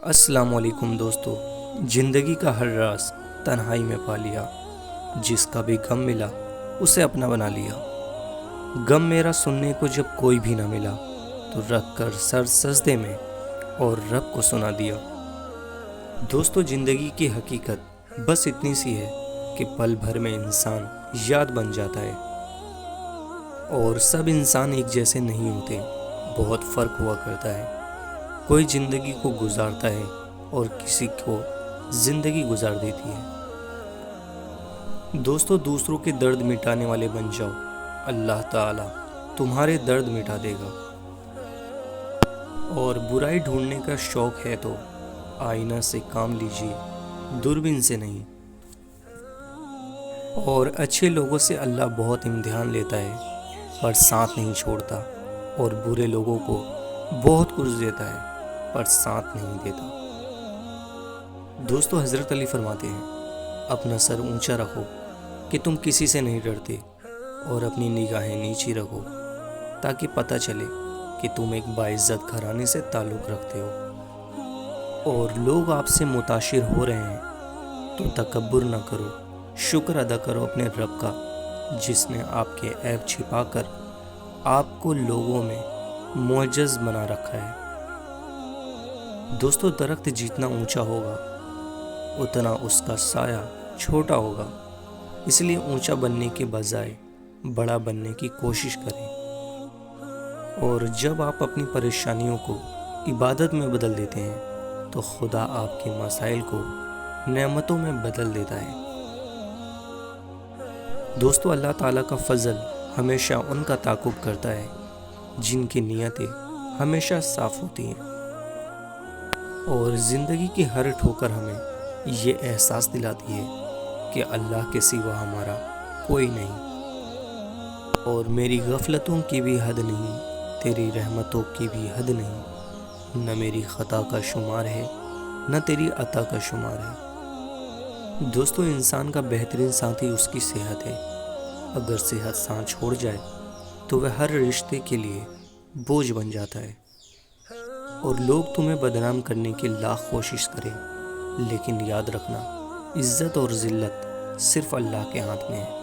السلام علیکم دوستو، زندگی کا ہر راز تنہائی میں پا لیا، جس کا بھی غم ملا اسے اپنا بنا لیا۔ غم میرا سننے کو جب کوئی بھی نہ ملا تو رکھ کر سر سجدے میں اور رب کو سنا دیا۔ دوستو، زندگی کی حقیقت بس اتنی سی ہے کہ پل بھر میں انسان یاد بن جاتا ہے، اور سب انسان ایک جیسے نہیں ہوتے، بہت فرق ہوا کرتا ہے۔ کوئی زندگی کو گزارتا ہے اور کسی کو زندگی گزار دیتی ہے۔ دوستو، دوسروں کے درد مٹانے والے بن جاؤ، اللہ تعالیٰ تمہارے درد مٹا دے گا۔ اور برائی ڈھونڈنے کا شوق ہے تو آئینہ سے کام لیجیے، دوربین سے نہیں۔ اور اچھے لوگوں سے اللہ بہت امتحان لیتا ہے پر ساتھ نہیں چھوڑتا، اور برے لوگوں کو بہت کچھ دیتا ہے پر ساتھ نہیں دیتا۔ دوستو، حضرت علی فرماتے ہیں، اپنا سر اونچا رکھو کہ تم کسی سے نہیں ڈرتے، اور اپنی نگاہیں نیچی رکھو تاکہ پتہ چلے کہ تم ایک باعزت گھرانے سے تعلق رکھتے ہو۔ اور لوگ آپ سے متاثر ہو رہے ہیں تو تکبر نہ کرو، شکر ادا کرو اپنے رب کا، جس نے آپ کے عیب چھپا کر آپ کو لوگوں میں معجز بنا رکھا ہے۔ دوستو، درخت جتنا اونچا ہوگا اتنا اس کا سایہ چھوٹا ہوگا، اس لیے اونچا بننے کے بجائے بڑا بننے کی کوشش کریں۔ اور جب آپ اپنی پریشانیوں کو عبادت میں بدل دیتے ہیں تو خدا آپ کے مسائل کو نعمتوں میں بدل دیتا ہے۔ دوستو، اللہ تعالیٰ کا فضل ہمیشہ ان کا تعاقب کرتا ہے جن کی نیتیں ہمیشہ صاف ہوتی ہیں۔ اور زندگی کی ہر ٹھوکر ہمیں یہ احساس دلاتی ہے کہ اللہ کے سوا ہمارا کوئی نہیں، اور میری غفلتوں کی بھی حد نہیں، تیری رحمتوں کی بھی حد نہیں، نہ میری خطا کا شمار ہے نہ تیری عطا کا شمار ہے۔ دوستو، انسان کا بہترین ساتھی اس کی صحت ہے۔ اگر صحت ساتھ چھوڑ جائے تو وہ ہر رشتے کے لیے بوجھ بن جاتا ہے۔ اور لوگ تمہیں بدنام کرنے کی لاکھ کوشش کریں، لیکن یاد رکھنا، عزت اور ذلت صرف اللہ کے ہاتھ میں ہے۔